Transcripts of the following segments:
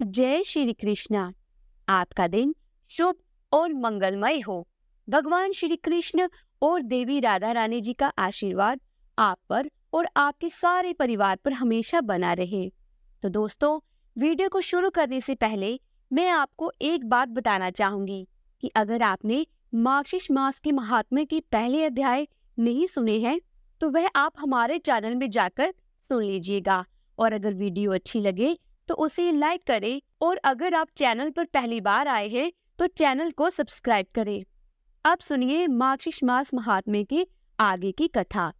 जय श्री कृष्णा। आपका दिन शुभ और मंगलमय हो। भगवान श्री कृष्ण और देवी राधा रानी जी का आशीर्वाद आप पर और आपके सारे परिवार पर हमेशा बना रहे। तो दोस्तों, वीडियो को शुरू करने से पहले मैं आपको एक बात बताना चाहूंगी कि अगर आपने मार्गशीर्ष मास के महात्म्य के पहले अध्याय नहीं सुने हैं तो वह आप हमारे चैनल में जाकर सुन लीजिएगा। और अगर वीडियो अच्छी लगे तो उसे लाइक करें, और अगर आप चैनल पर पहली बार आए हैं तो चैनल को सब्सक्राइब करें। अब सुनिए मार्गशीर्ष मास महात्म्य की आगे की कथा।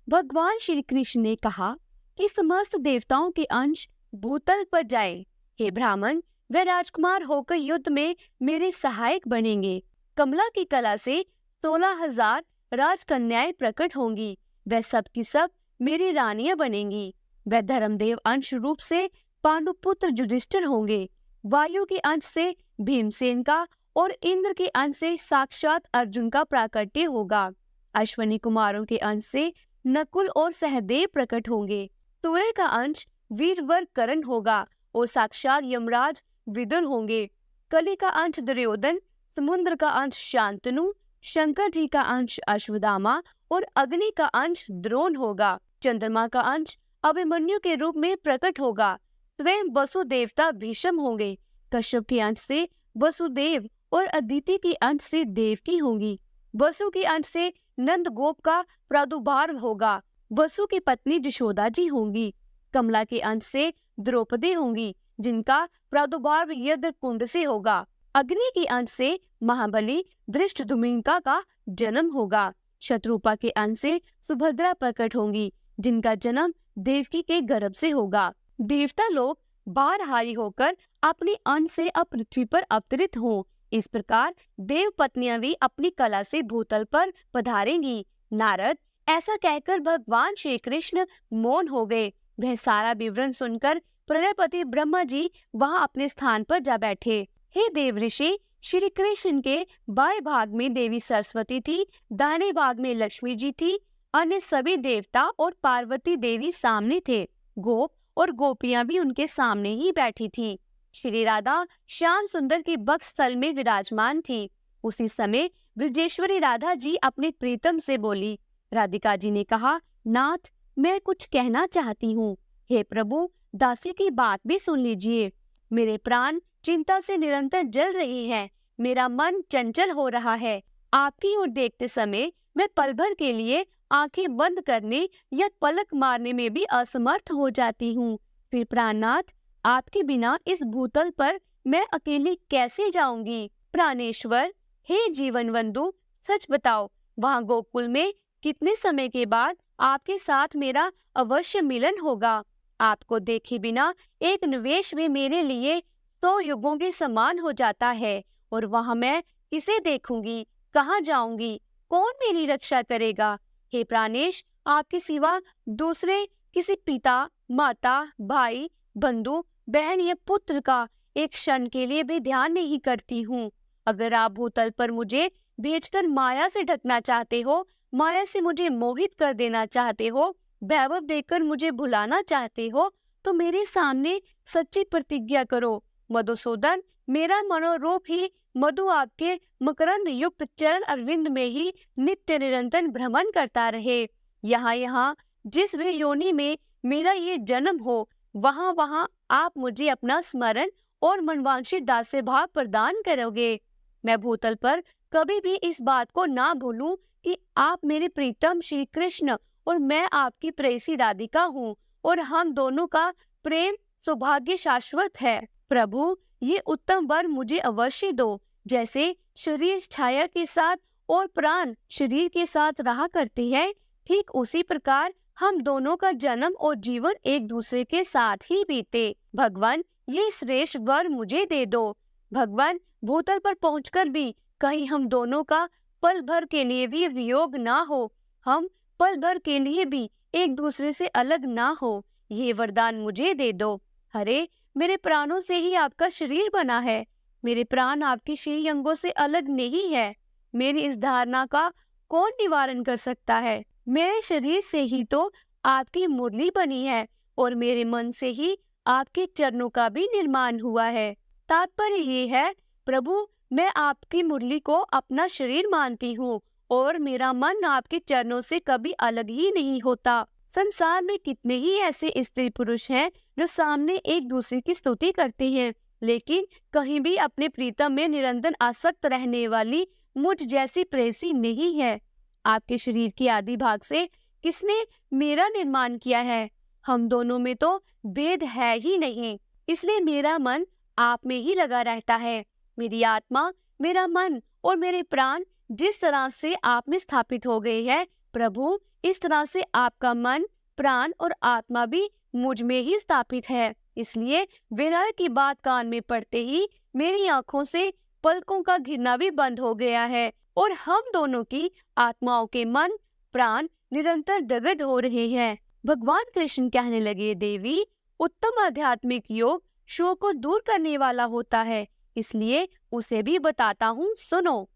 भगवान श्री कृष्ण ने कहा कि समस्त देवताओं के अंश भूतल पर जाएं। हे ब्राह्मण, वे राजकुमार होकर युद्ध में मेरे सहायक बनेंगे। कमला की कला से 16,000 राजकन्याएं प्रकट होंगी। वह सब की सब मेरी रानियां बनेंगी। वह धर्मदेव अंश रूप से पांडुपुत्र युधिष्ठिर होंगे। वायु के अंश से भीमसेन का और इंद्र के अंश से साक्षात अर्जुन का प्राकट्य होगा। अश्वनी कुमारों के अंश से नकुल और सहदेव प्रकट होंगे। सूर्य का अंश वीरवर करण होगा और साक्षात यमराज विदुर होंगे। कली का अंश दुर्योधन, समुद्र का अंश शांतनु, शंकर जी का अंश अश्वत्थामा और अग्नि का अंश द्रोण होगा। चंद्रमा का अंश अभिमन्यु के रूप में प्रकट होगा। स्वयं वसु देवता भीष्म होंगे। कश्यप के अंश से वसुदेव और अदिति के अंश से देवकी होंगी। वसु के अंश से नंद गोप का प्रादुर्भाव होगा। वसु की पत्नी यशोदा जी होंगी। कमला के अंश से द्रौपदी होंगी, जिनका प्रादुर्भाव यज्ञ कुंड से होगा। अग्नि के अंश से महाबली धृष्टद्युम्न का जन्म होगा। शत्रुपा के अंश से सुभद्रा प्रकट होंगी, जिनका जन्म देवकी के गर्भ से होगा। देवता लोग बारहारी होकर अपने अंश से अब पृथ्वी पर अवतरित हों। इस प्रकार देव पत्नियां भी अपनी कला से भूतल पर पधारेंगी। नारद, ऐसा कहकर भगवान श्री कृष्ण मौन हो गए। वह सारा विवरण सुनकर प्रलयपति ब्रह्मा जी वहां अपने स्थान पर जा बैठे। हे देव ऋषि, श्री कृष्ण के बाएं भाग में देवी सरस्वती थी, दाहिने भाग में लक्ष्मी जी थी। अन्य सभी देवता और पार्वती देवी सामने थे। गोप और गोपियां भी उनके सामने ही बैठी थी। श्री राधा श्याम सुंदर के वक्ष स्थल में विराजमान थी। उसी समय ब्रजेश्वरी राधा जी अपने प्रीतम से बोली। राधिका जी ने कहा, नाथ, मैं कुछ कहना चाहती हूँ। हे प्रभु, दासी की बात भी सुन लीजिए। मेरे प्राण चिंता से निरंतर जल रहे हैं। मेरा मन चंचल हो रहा है। आपकी ओर देखते समय मैं पल भर के लिए आंखें बंद करने या पलक मारने में भी असमर्थ हो जाती हूँ। फिर प्राणनाथ, आपके बिना इस भूतल पर मैं अकेली कैसे जाऊंगी? प्राणेश्वर, हे जीवन बंधु, सच बताओ, वहाँ गोकुल में कितने समय के बाद आपके साथ मेरा अवश्य मिलन होगा? आपको देखे बिना एक निवेश भी मेरे लिए 100 युगों के समान हो जाता है। और वहाँ मैं किसे देखूंगी? कहाँ जाऊंगी? कौन मेरी रक्षा करेगा? हे प्राणेश, आपके सिवा दूसरे किसी पिता, माता, भाई, बंधु, बहन या पुत्र का एक क्षण के लिए भी ध्यान नहीं करती हूँ। अगर आप भूतल पर मुझे भेजकर माया से ढकना चाहते हो, माया से मुझे मोहित कर देना चाहते हो, वैभव देकर मुझे भुलाना चाहते हो, तो मेरे सामने सच्ची प्रतिज्ञा करो। मधुसूदन, मेरा मनोरूप ही मधु आपके मकरंद युक्त चरण अरविंद में ही नित्य निरंतर भ्रमण करता रहे। यहाँ जिस भी योनि में मेरा ये जन्म हो, वहाँ आप मुझे अपना स्मरण और मनवांछित दास्य भाव प्रदान करोगे। मैं भूतल पर कभी भी इस बात को ना भूलूं कि आप मेरे प्रीतम श्री कृष्ण और मैं आपकी प्रेयसी राधिका हूँ, और हम दोनों का प्रेम सौभाग्य शाश्वत है। प्रभु, ये उत्तम वर मुझे अवश्य दो। जैसे शरीर छाया के साथ और प्राण शरीर के साथ रहा करते हैं, ठीक उसी प्रकार हम दोनों का जन्म और जीवन एक दूसरे के साथ ही बीते। भगवान, ये श्रेष्ठ वर मुझे दे दो। भगवान, भूतल पर पहुंचकर भी कहीं हम दोनों का पल भर के लिए भी वियोग ना हो। हम पल भर के लिए भी एक दूसरे से अलग ना हो। ये वरदान मुझे दे दो। अरे, मेरे प्राणों से ही आपका शरीर बना है। मेरे प्राण आपके श्री अंगों से अलग नहीं है। मेरी इस धारणा का कौन निवारण कर सकता है? मेरे शरीर से ही तो आपकी मुरली बनी है और मेरे मन से ही आपके चरणों का भी निर्माण हुआ है। तात्पर्य ये है, प्रभु मैं आपकी मुरली को अपना शरीर मानती हूँ और मेरा मन आपके चरणों से कभी अलग ही नहीं होता। संसार में कितने ही ऐसे स्त्री पुरुष हैं जो सामने एक दूसरे की स्तुति करते हैं, लेकिन कहीं भी अपने प्रीतम में निरंतर आसक्त रहने वाली मुझ जैसी प्रेसी नहीं है। आपके शरीर के आदि भाग से किसने मेरा निर्माण किया है? हम दोनों में तो भेद है ही नहीं, इसलिए मेरा मन आप में ही लगा रहता है। मेरी आत्मा, मेरा मन और मेरे प्राण जिस तरह से आप में स्थापित हो गए हैं, प्रभु इस तरह से आपका मन, प्राण और आत्मा भी मुझ में ही स्थापित है। इसलिए विरह की बात कान में पड़ते ही मेरी आंखों से पलकों का गिरना भी बंद हो गया है और हम दोनों की आत्माओं के मन, प्राण निरंतर दग्ध हो रहे हैं। भगवान कृष्ण कहने लगे, देवी उत्तम आध्यात्मिक योग शोक को दूर करने वाला होता है, इसलिए उसे भी बताता हूँ, सुनो।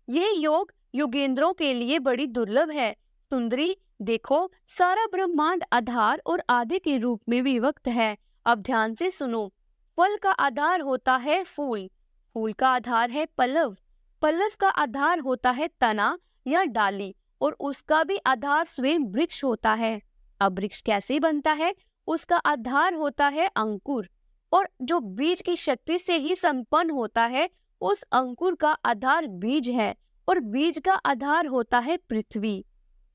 ये योग योगेंद्रों के लिए बड़ी दुर्लभ है। सुंदरी देखो, सारा ब्रह्मांड आधार और आदि के रूप में विभक्त है। अब ध्यान से सुनो। फल का आधार होता है फूल, फूल का आधार है पल्लव, पल्लव का आधार होता है तना या डाली और उसका भी आधार स्वयं वृक्ष होता है। अब वृक्ष कैसे बनता है? उसका आधार होता है अंकुर और जो बीज की शक्ति से ही संपन्न होता है, उस अंकुर का आधार बीज है और बीज का आधार होता है पृथ्वी।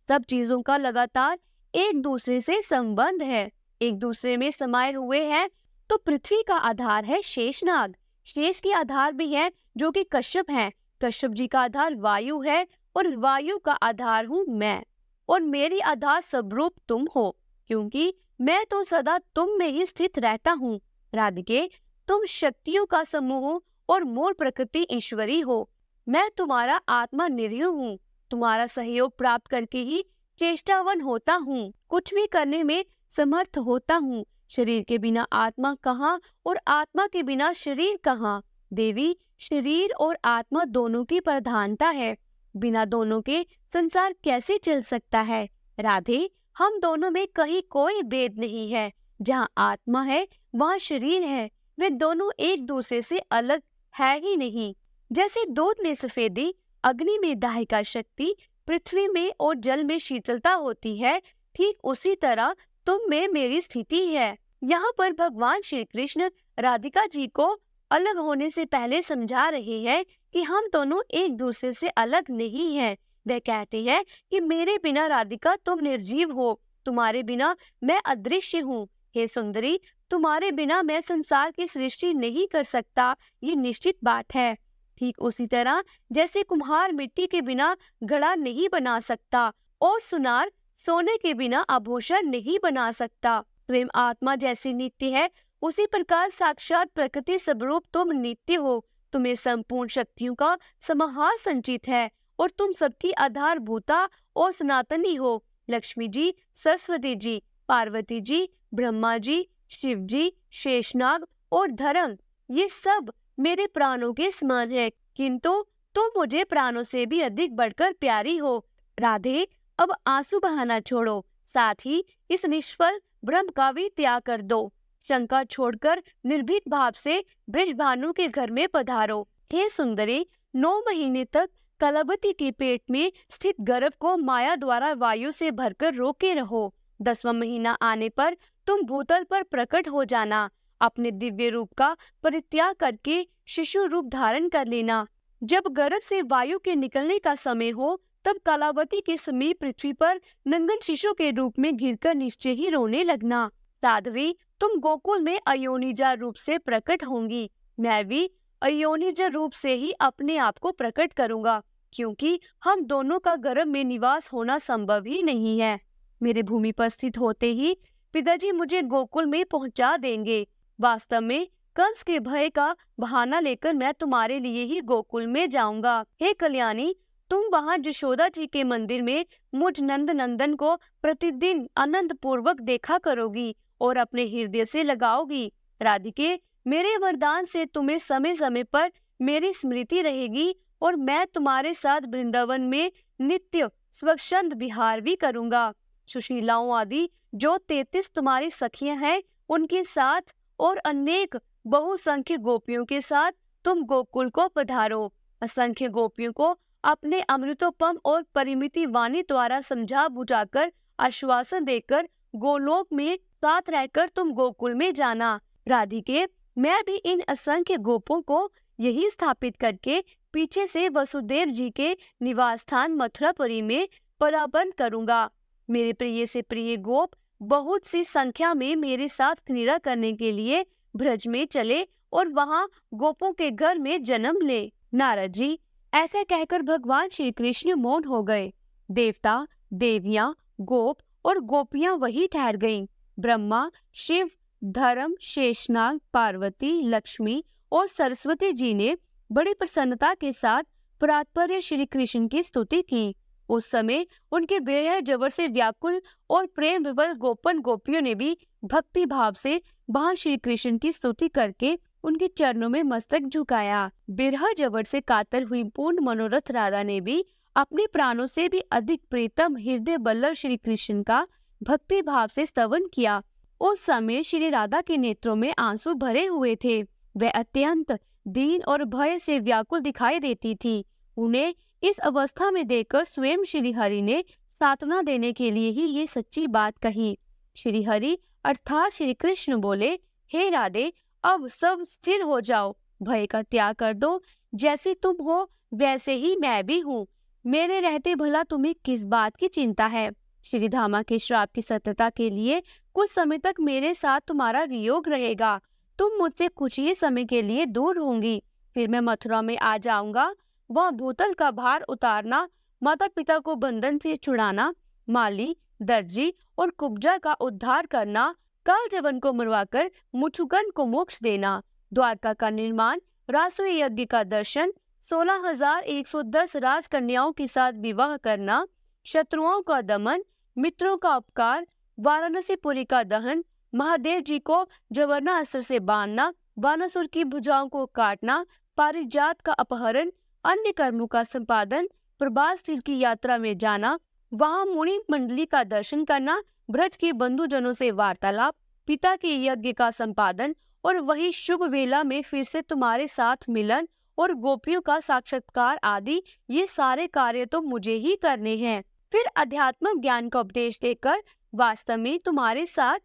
सब चीजों का लगातार एक दूसरे से संबंध है, एक दूसरे में समाये हुए हैं। तो पृथ्वी का आधार है शेषनाग, शेष के आधार भी है जो कि कश्यप है, कश्यप जी का आधार वायु है और वायु का आधार हूँ मैं और मेरी आधार स्वरूप तुम हो, क्योंकि मैं तो सदा तुम में ही स्थित रहता हूँ। राधिके तुम शक्तियों का समूह और मूल प्रकृति ईश्वरी हो। मैं तुम्हारा आत्मा निरय हूँ, तुम्हारा सहयोग प्राप्त करके ही चेष्टावन होता हूँ, कुछ भी करने में समर्थ होता हूँ। शरीर के बिना आत्मा कहाँ और आत्मा के बिना शरीर कहाँ? देवी शरीर और आत्मा दोनों की प्रधानता है, बिना दोनों के संसार कैसे चल सकता है? राधे हम दोनों में कहीं कोई भेद नहीं है, जहाँ आत्मा है वहाँ शरीर है, वे दोनों एक दूसरे से अलग है ही नहीं। जैसे दूध में सफेदी, अग्नि में दाहिका शक्ति, पृथ्वी में और जल में शीतलता होती है, ठीक उसी तरह तुम में मेरी स्थिति है। यहाँ पर भगवान श्री कृष्ण राधिका जी को अलग होने से पहले समझा रहे हैं कि हम दोनों एक दूसरे से अलग नहीं हैं। वह कहते हैं कि मेरे बिना राधिका तुम निर्जीव हो, तुम्हारे बिना मैं अदृश्य हूँ। हे सुंदरी, तुम्हारे बिना मैं संसार की सृष्टि नहीं कर सकता, ये निश्चित बात है। ठीक उसी तरह जैसे कुम्हार मिट्टी के बिना घड़ा नहीं बना सकता और सुनार सोने के बिना आभूषण नहीं बना सकता, स्वयं आत्मा जैसी नित्य है, उसी प्रकार साक्षात प्रकृति स्वरूप तुम नित्य हो। तुम्हें संपूर्ण शक्तियों का समाहार संचित है और तुम सबकी आधारभूता और सनातनी हो। लक्ष्मी जी, सरस्वती जी, पार्वती जी, ब्रह्मा जी, शिव जी, शेषनाग और धर्म, ये सब मेरे प्राणों के समान है, किंतु तुम मुझे प्राणों से भी अधिक बढ़कर प्यारी हो। राधे अब आंसू बहाना छोड़ो, साथ ही इस निष्फल भ्रम का भी त्याग कर दो। शंका छोड़कर निर्भीक भाव से बृषभानु के घर में पधारो। हे सुंदरी, 9 महीने तक कलावती के पेट में स्थित गर्भ को माया द्वारा वायु से भरकर रोके रहो। 10वां महीना आने पर तुम भूतल पर प्रकट हो जाना। अपने दिव्य रूप का परित्याग करके शिशु रूप धारण कर लेना। जब गर्भ से वायु के निकलने का समय हो, तब कलावती के समीप पृथ्वी पर नंदन शिशु के रूप में गिरकर निश्चय ही रोने लगना। साध्वी, तुम गोकुल में अयोनिजा रूप से प्रकट होंगी, मैं भी अयोनिजा रूप से ही अपने आप को प्रकट करूंगा, क्योंकि हम दोनों का गर्भ में निवास होना संभव ही नहीं है। मेरे भूमि पर स्थित होते ही पिताजी मुझे गोकुल में पहुंचा देंगे। वास्तव में कंस के भय का बहाना लेकर मैं तुम्हारे लिए ही गोकुल में जाऊंगा। हे कल्याणी, तुम वहां यशोदा जी के मंदिर में मुझ नंद नंदन को प्रतिदिन आनंद पूर्वक देखा करोगी और अपने हृदय से लगाओगी। राधिके, मेरे वरदान से तुम्हें समय समय पर मेरी स्मृति रहेगी और मैं तुम्हारे साथ वृंदावन में नित्य स्वच्छंद विहार भी करूंगा। सुशीलाओं आदि जो 33 तुम्हारी सखियां हैं, उनके साथ और अनेक बहुसंख्य गोपियों के साथ तुम गोकुल को पधारो। असंख्य गोपियों को अपने अमृतोपम और परिमिति वाणी द्वारा समझा बुझाकर आश्वासन देकर गोलोक में साथ रहकर तुम गोकुल में जाना। राधिके, मैं भी इन असंख्य गोपों को यही स्थापित करके पीछे से वसुदेव जी के निवास स्थान मथुरापुरी में पदार्पण करूंगा। मेरे प्रिय से प्रिय गोप बहुत सी संख्या में मेरे साथ क्रीड़ा करने के लिए ब्रज में चले और वहां गोपों के घर में जन्म ले। नारद जी, ऐसा कहकर भगवान श्री कृष्ण मौन हो गए। देवता, देवियां, गोप और गोपियां वही ठहर गईं। ब्रह्मा, शिव, धर्म, शेषनाग, पार्वती, लक्ष्मी और सरस्वती जी ने बड़ी प्रसन्नता के साथ परात्पर्य श्री कृष्ण की स्तुति की। उस समय उनके बेहद जबर से व्याकुल और प्रेम विवल गोपन गोपियों ने भी भक्ति भाव से वहां श्री कृष्ण की स्तुति करके उनके चरणों में मस्तक झुकाया। बिरह जबर से कातर हुई पूर्ण मनोरथ राधा ने भी अपने प्राणों से भी अधिक प्रीतम हृदय बल्लभ श्री कृष्ण का भक्ति भाव से स्तवन किया। उस समय श्री राधा के नेत्रों में आंसू भरे हुए थे। वह अत्यंत दीन और भय से व्याकुल दिखाई देती थी। उन्हें इस अवस्था में देखकर स्वयं श्री हरि ने सांत्वना देने के लिए ही ये सच्ची बात कही। श्री हरि अर्थात श्री कृष्ण बोले, हे राधे, अब सब स्थिर हो जाओ, भय का त्याग कर दो। जैसी तुम हो वैसे ही मैं भी हूँ। मेरे रहते भला तुम्हें किस बात की चिंता है? श्री धामा के श्राप की सत्यता के लिए कुछ समय तक मेरे साथ तुम्हारा वियोग रहेगा। तुम मुझसे कुछ ही समय के लिए दूर होंगी, फिर मैं मथुरा में आ जाऊंगा। वह भूतल का भार उतारना, माता पिता को बंधन से छुड़ाना, माली, दर्जी और कुब्जा का उद्धार करना, काल जवन को मरवाकर मुछुगन को मोक्ष देना, द्वारका का निर्माण, रासुई यज्ञ का दर्शन, 16,110 राजकन्याओं के साथ विवाह करना, शत्रुओं का दमन, मित्रों का उपकार, वाराणसीपुरी का दहन, महादेव जी को जवरना अस्त्र से बांधना, बानासुर की भुजाओं को काटना, पारिजात का अपहरण, अन्य कर्मों का संपादन, प्रभास तीर्थ की यात्रा में जाना, वहां मुनि मंडली का दर्शन करना, ब्रज के बंधुजनों से वार्तालाप, पिता के यज्ञ का संपादन और वही शुभ वेला में फिर से तुम्हारे साथ मिलन और गोपियों का साक्षात्कार आदि, ये सारे कार्य तो मुझे ही करने हैं। फिर अध्यात्म ज्ञान का उपदेश देकर वास्तव में तुम्हारे साथ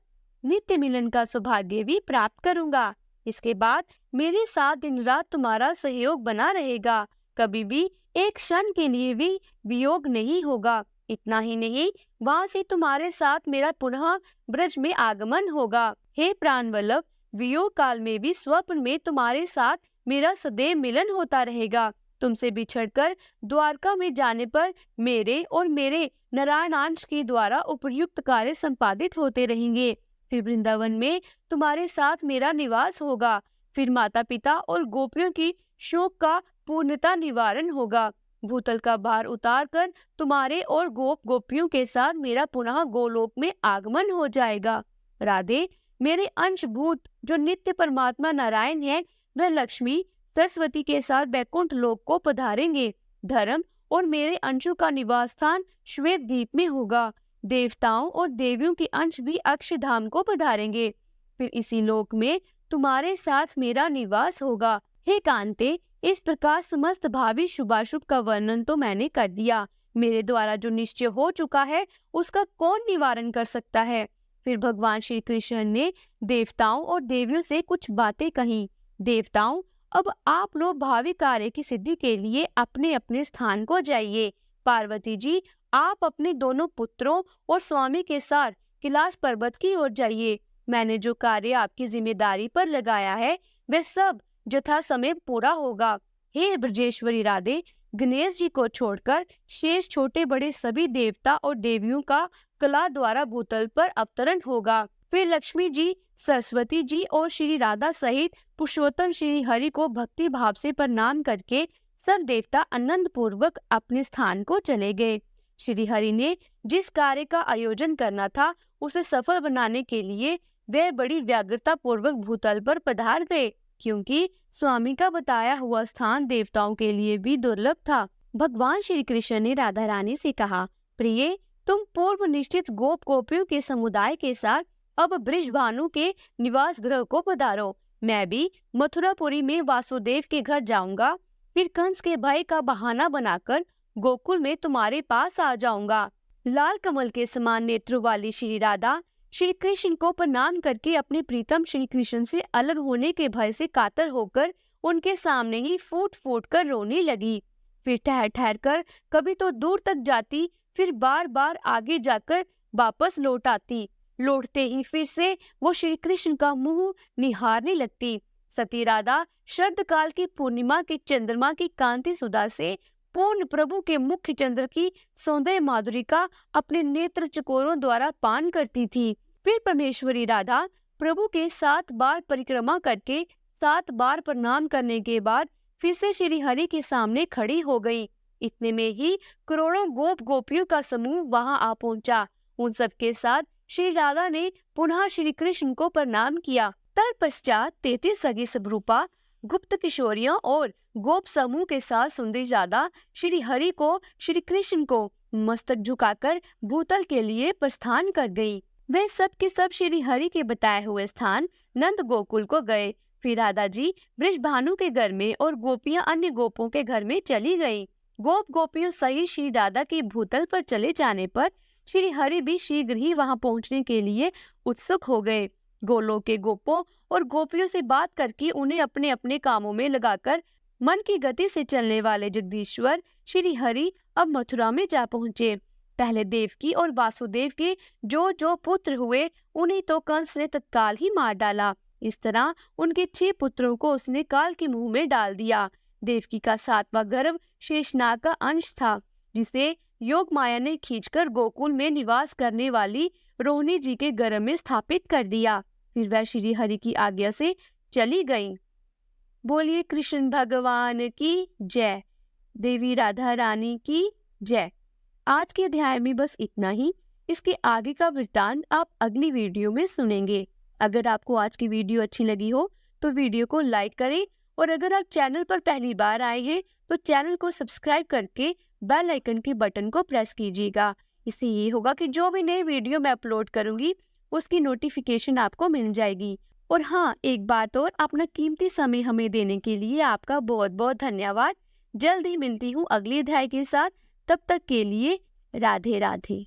नित्य मिलन का सौभाग्य भी प्राप्त करूंगा। इसके बाद मेरे साथ दिन रात तुम्हारा सहयोग बना रहेगा, कभी भी एक क्षण के लिए भी वियोग नहीं होगा। इतना ही नहीं, वहां से तुम्हारे साथ मेरा पुनः ब्रज में आगमन होगा। हे प्राण वल्लभ, वियोग काल में भी स्वप्न में तुम्हारे साथ मेरा सदैव मिलन होता रहेगा। तुमसे बिछड़कर द्वारका में जाने पर मेरे और मेरे नारायणांश के द्वारा उपयुक्त कार्य संपादित होते रहेंगे। फिर वृंदावन में तुम्हारे साथ मेरा निवास होगा। फिर माता पिता और गोपियों की शोक का पूर्णता निवारण होगा। भूतल का भार उतार कर तुम्हारे और गोपियों के साथ मेरा पुनः गोलोक में आगमन हो जाएगा। राधे, मेरे अंशभूत जो नित्य परमात्मा नारायण है, वह लक्ष्मी सरस्वती के साथ बैकुंठ लोक को पधारेंगे। धर्म और मेरे अंशों का निवास स्थान श्वेत द्वीप में होगा। देवताओं और देवियों के अंश भी अक्षधाम को पधारेंगे। फिर इसी लोक में तुम्हारे साथ मेरा निवास होगा। हे कांते, इस प्रकार समस्त भावी शुभाशुभ का वर्णन तो मैंने कर दिया। मेरे द्वारा जो निश्चय हो चुका है उसका कौन निवारण कर सकता है? फिर भगवान श्री कृष्ण ने देवताओं और देवियों से कुछ बातें कही। देवताओं, अब आप लोग भावी कार्य की सिद्धि के लिए अपने अपने स्थान को जाइए। पार्वती जी, आप अपने दोनों पुत्रों और स्वामी के साथ कैलाश पर्वत की ओर जाइए। मैंने जो कार्य आपकी जिम्मेदारी पर लगाया है वह सब यथा समय पूरा होगा। हे ब्रजेश्वरी राधे, गणेश जी को छोड़कर शेष छोटे बड़े सभी देवता और देवियों का कला द्वारा भूतल पर अवतरण होगा। फिर लक्ष्मी जी, सरस्वती जी और श्री राधा सहित पुरुषोत्तम श्री हरि को भक्ति भाव से प्रणाम करके सब देवता आनंद पूर्वक अपने स्थान को चले गए। श्री हरि ने जिस कार्य का आयोजन करना था उसे सफल बनाने के लिए वे बड़ी व्याग्रता पूर्वक भूतल पर पधार गए, क्योंकि स्वामी का बताया हुआ स्थान देवताओं के लिए भी दुर्लभ था। भगवान श्री कृष्ण ने राधा रानी से कहा, प्रिय, तुम पूर्व निश्चित गोप गोपियों के समुदाय के साथ अब बृषभानु के निवास गृह को पधारो। मैं भी मथुरापुरी में वासुदेव के घर जाऊंगा, फिर कंस के भय का बहाना बनाकर गोकुल में तुम्हारे पास आ जाऊंगा। लाल कमल के समान नेत्रों वाली श्री राधा श्री कृष्ण को प्रणाम करके अपने प्रीतम श्री कृष्ण से अलग होने के भय से कातर होकर उनके सामने ही फूट फूट कर रोने लगी। फिर ठहर ठहर कर कभी तो दूर तक जाती, फिर बार बार आगे जाकर वापस लौट आती। लौटते ही फिर से वो श्री कृष्ण का मुंह निहारने लगती। सती राधा शरद काल की पूर्णिमा के चंद्रमा की कांति सुधा से पूर्ण प्रभु के मुख्य चंद्र की सौंदर्य माधुरी का अपने नेत्र चकोरों द्वारा पान करती थी। फिर परमेश्वरी राधा प्रभु के 7 बार परिक्रमा करके 7 बार प्रणाम करने के बाद फिर से श्री हरि के सामने खड़ी हो गई। इतने में ही करोड़ों गोप गोपियों का समूह वहां आ पहुंचा। उन सबके साथ श्री राधा ने पुनः श्री कृष्ण को प्रणाम किया। तत्पश्चात 33 सगी सभरूपा गुप्त किशोरियों और गोप समूह के साथ सुंदरी राधा श्री हरि को श्री कृष्ण को मस्तक झुकाकर भूतल के लिए प्रस्थान कर गई। वे सब के सब श्री हरि के बताए हुए स्थान नंद गोकुल को गए। फिर राधा जी बृषभानु के घर में और गोपियां अन्य गोपों के घर में चली गईं। गोप गोपियों सहित श्री राधा के भूतल पर चले जाने पर श्री हरि भी शीघ्र ही वहां पहुंचने के लिए उत्सुक हो गए। गोलोक के गोपों और गोपियों से बात करके उन्हें अपने अपने कामों में लगाकर मन की गति से चलने वाले जगदीश्वर श्री हरि अब मथुरा में जा पहुंचे। पहले देवकी और वासुदेव के जो पुत्र हुए उन्हें तो कंस ने तत्काल ही मार डाला। इस तरह उनके 6 पुत्रों को उसने काल के मुंह में डाल दिया। देवकी का 7वां गर्भ शेषनाग का अंश था, जिसे योग माया ने खींचकर गोकुल में निवास करने वाली रोहिणी जी के गर्भ में स्थापित कर दिया। फिर वह श्री हरि की आज्ञा से चली गई। बोलिए कृष्ण भगवान की जय, देवी राधा रानी की जय। आज के अध्याय में बस इतना ही। इसके आगे का वृत्तांत आप अगली वीडियो में सुनेंगे। अगर आपको आज की वीडियो अच्छी लगी हो तो वीडियो को लाइक करें, और अगर आप चैनल पर पहली बार आए हैं तो चैनल को सब्सक्राइब करके बेल आइकन के बटन को प्रेस कीजिएगा। इससे ये होगा कि जो भी नई वीडियो मैं अपलोड करूंगी उसकी नोटिफिकेशन आपको मिल जाएगी। और हाँ, एक बात और, अपना कीमती समय हमें देने के लिए आपका बहुत बहुत धन्यवाद। जल्द ही मिलती हूँ अगले अध्याय के साथ। तब तक के लिए राधे राधे।